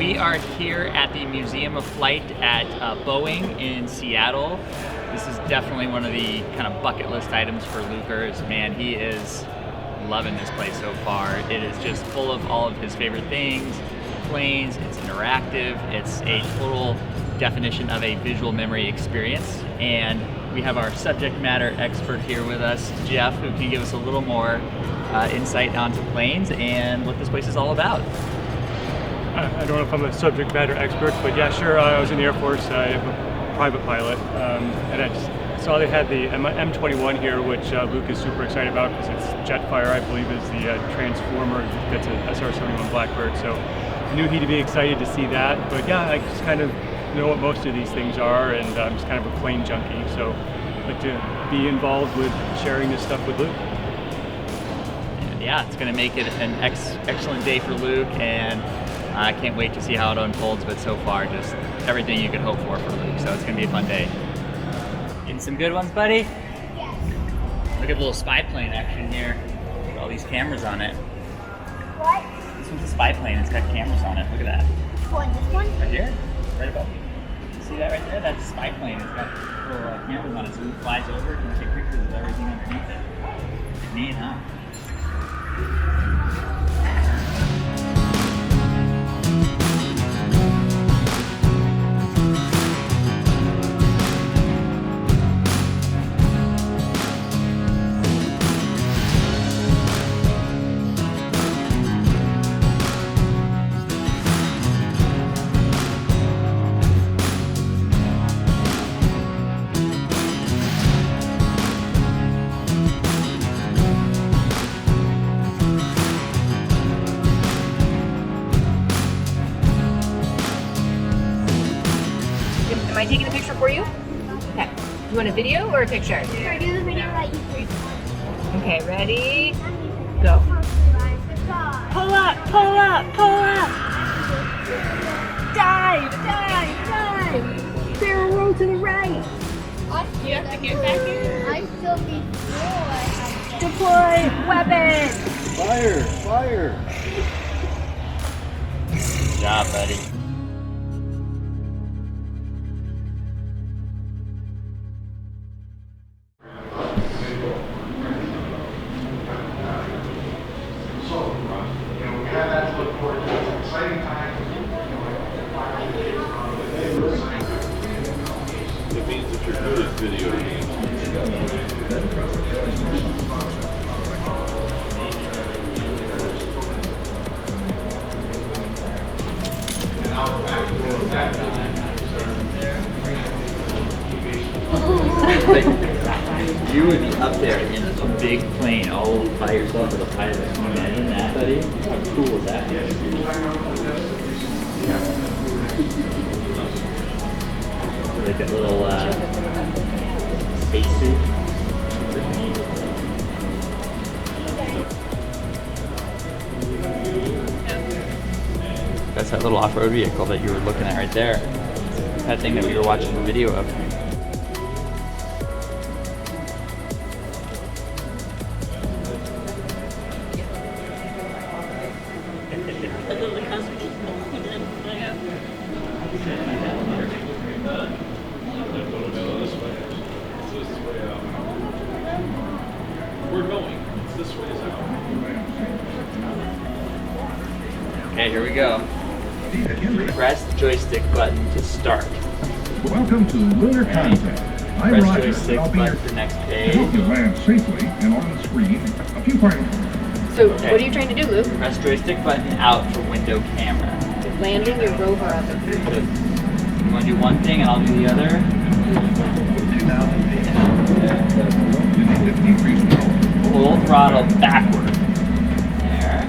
We are here at the Museum of Flight at Boeing in Seattle. This is definitely one of the kind of bucket list items for Lucas. Man, he is loving this place so far. It is just full of all of his favorite things. Planes, it's interactive, it's a total definition of a visual memory experience. And we have our subject matter expert here with us, Jeff, who can give us a little more insight onto planes and what this place is all about. I don't know if I'm a subject matter expert, but yeah, sure. I was in the Air Force. I am a private pilot, and I just saw they had the M21 here, which Luke is super excited about because it's Jetfire, I believe, is the transformer that's an SR-71 Blackbird. So I knew he'd be excited to see that. But yeah, I just kind of know what most of these things are, and I'm just kind of a plane junkie. So I'd like to be involved with sharing this stuff with Luke. Yeah, it's going to make it an excellent day for Luke, and I can't wait to see how it unfolds, but so far, just everything you could hope for Luke, so it's going to be a fun day. Getting some good ones, buddy? Yes. Look at the little spy plane action here. With all these cameras on it. What? This one's a spy plane, it's got cameras on it. Look at that. What, this one? Right here, right above you. See that right there? That's a spy plane. It's got little cameras on it, so it flies over, and take pictures of everything underneath it. It's neat, huh? Am I taking a picture for you? Okay. You want a video or a picture? Should I do the video like you did? Okay, ready? Go. Pull up, pull up, pull up. Dive, dive, dive. Barrel roll to the right. You have to get back in. I'm still before. Deploy weapon. Fire! Fire! Good job, buddy. It means that you're good at video games. You would be up there in a big plane all by yourself as a pilot. Can you imagine that, buddy? How cool is that? Like a little spacesuit. That's that little off-road vehicle that you were looking at right there. That thing that we were watching the video of. We're going. It's this way out. Okay, here we go. Press the joystick button to start. Welcome to Lunar Contact. I'm Press Roger. joystick I'll be your button for next to page. help you land safely and on the screen. A few final. So, what are you trying to do, Luke? Press joystick button out for window camera. Landing your rover on the So, you want to do one thing and I'll do the other? Full throttle backward. There.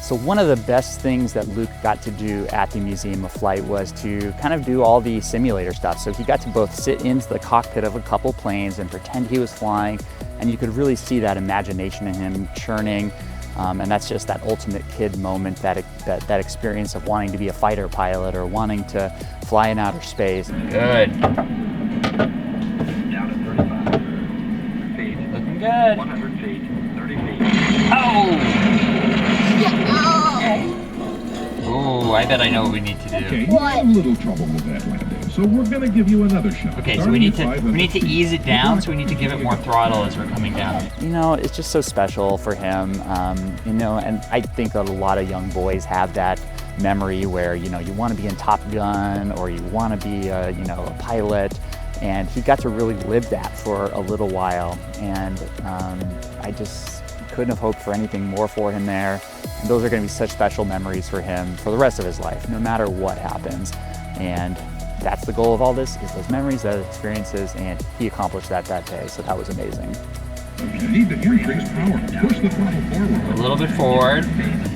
So one of the best things that Luke got to do at the Museum of Flight was to kind of do all the simulator stuff. So he got to both sit into the cockpit of a couple planes and pretend he was flying, and you could really see that imagination in him churning. And that's just that ultimate kid moment, that experience of wanting to be a fighter pilot or wanting to fly in outer space. Good. Down to 35. Feet. Looking good. 100 feet. 30 feet. Oh! Oh, I I bet I know what we need to do. Okay, you had a little trouble with that landing, so we're gonna give you another shot. Okay, so Starting we need at to 5 we need to feet. ease it down, so we need to give it more throttle as we're coming down. You know, it's just so special for him, you know, and I think that a lot of young boys have that memory where, you know, you want to be in Top Gun or you want to be, you know, a pilot, and he got to really live that for a little while, and I just couldn't have hoped for anything more for him there. And those are going to be such special memories for him for the rest of his life, no matter what happens. And that's the goal of all this, is those memories, those experiences, and he accomplished that day, so that was amazing. You need to increase power. Push the throttle forward. A little bit forward,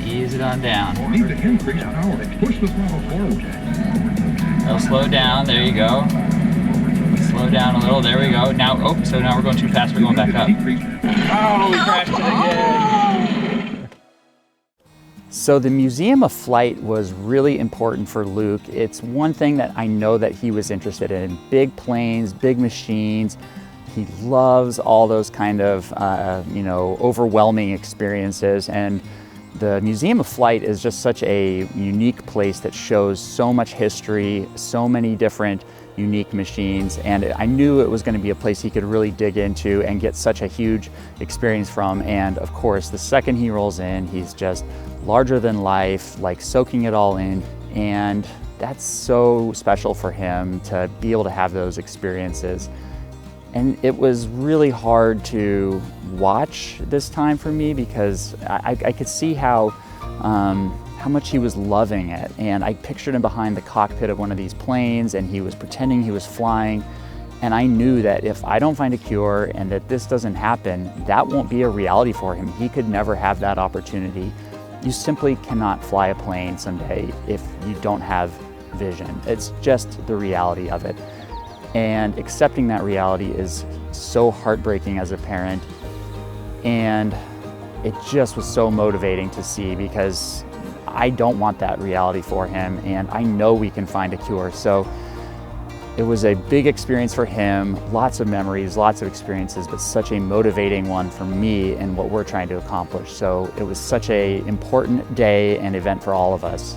ease it on down. You need to increase power. Push the throttle forward. It'll slow down, there you go. Slow down a little, there we go. Now, oh, so now we're going too fast, we're going back up. Oh, we crashed it again. So the Museum of Flight was really important for Luke. It's one thing that I know that he was interested in: big planes, big machines. He loves all those kind of, you know, overwhelming experiences. And the Museum of Flight is just such a unique place that shows so much history, so many different unique machines. And I knew it was going to be a place he could really dig into and get such a huge experience from. And of course, the second he rolls in, he's just larger than life, like soaking it all in. And that's so special for him to be able to have those experiences. And it was really hard to watch this time for me, because I could see how much he was loving it. And I pictured him behind the cockpit of one of these planes, and he was pretending he was flying. And I knew that if I don't find a cure and that this doesn't happen, that won't be a reality for him. He could never have that opportunity. You simply cannot fly a plane someday if you don't have vision. It's just the reality of it. And accepting that reality is so heartbreaking as a parent. And it just was so motivating to see, because I don't want that reality for him, and I know we can find a cure. So it was a big experience for him, lots of memories, lots of experiences, but such a motivating one for me and what we're trying to accomplish. So it was such an important day and event for all of us.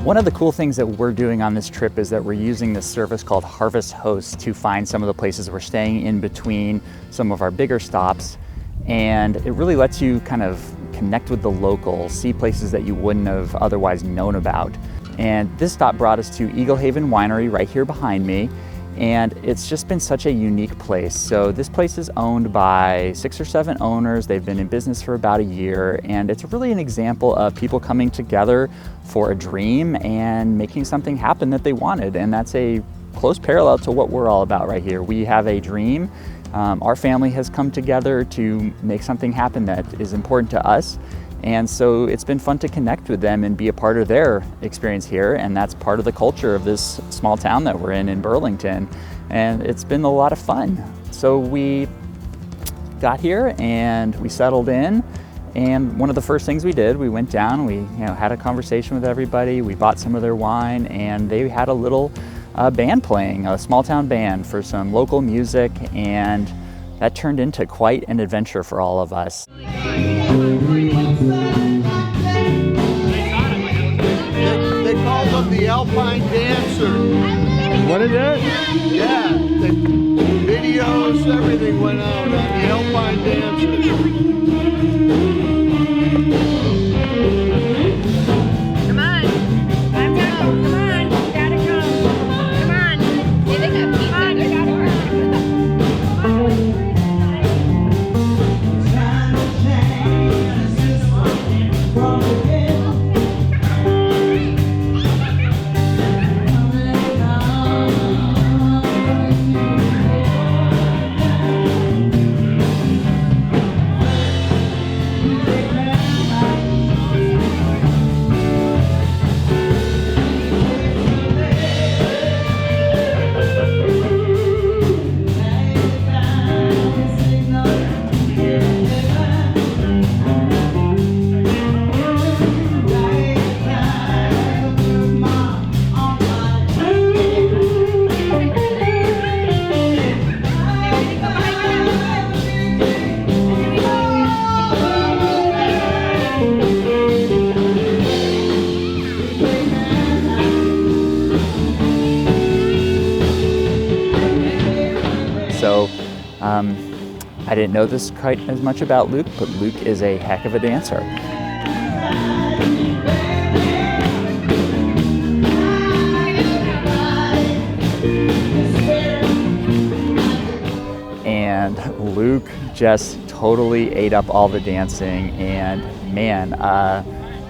One of the cool things that we're doing on this trip is that we're using this service called Harvest Host to find some of the places we're staying in between some of our bigger stops. And it really lets you kind of connect with the locals, see places that you wouldn't have otherwise known about. And this stop brought us to Eagle Haven Winery right here behind me. And it's just been such a unique place. So this place is owned by 6 or 7 owners. They've been in business for about a year, and it's really an example of people coming together for a dream and making something happen that they wanted. And that's a close parallel to what we're all about right here. We have a dream. Our family has come together to make something happen that is important to us. And so it's been fun to connect with them and be a part of their experience here. And that's part of the culture of this small town that we're in Burlington. And it's been a lot of fun. So we got here and we settled in. And one of the first things we did, we went down, we had a conversation with everybody. We bought some of their wine, and they had a little band playing, a small town band for some local music. And that turned into quite an adventure for all of us. They called them the Alpine Dancer. What is that? Yeah, the videos, everything went out on the Alpine Dancer. Come on. Time to go. Come on. Gotta go. Come on. Hey, they got pizza. Come on, you gotta work. I didn't know this quite as much about Luke, but Luke is a heck of a dancer. And Luke just totally ate up all the dancing, and man,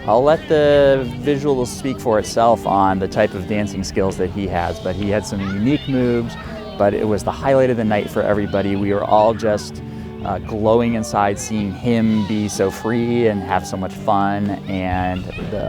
I'll let the visual speak for itself on the type of dancing skills that he has, but he had some unique moves, but it was the highlight of the night for everybody. We were all just glowing inside seeing him be so free and have so much fun, and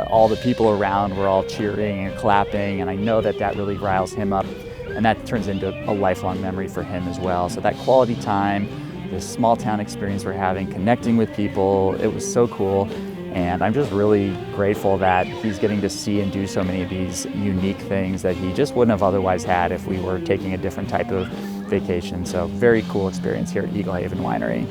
all the people around were all cheering and clapping, and I know that that really riles him up, and that turns into a lifelong memory for him as well. So that quality time, this small town experience we're having, connecting with people, it was so cool. And I'm just really grateful that he's getting to see and do so many of these unique things that he just wouldn't have otherwise had if we were taking a different type of vacation. So very cool experience here at Eagle Haven Winery.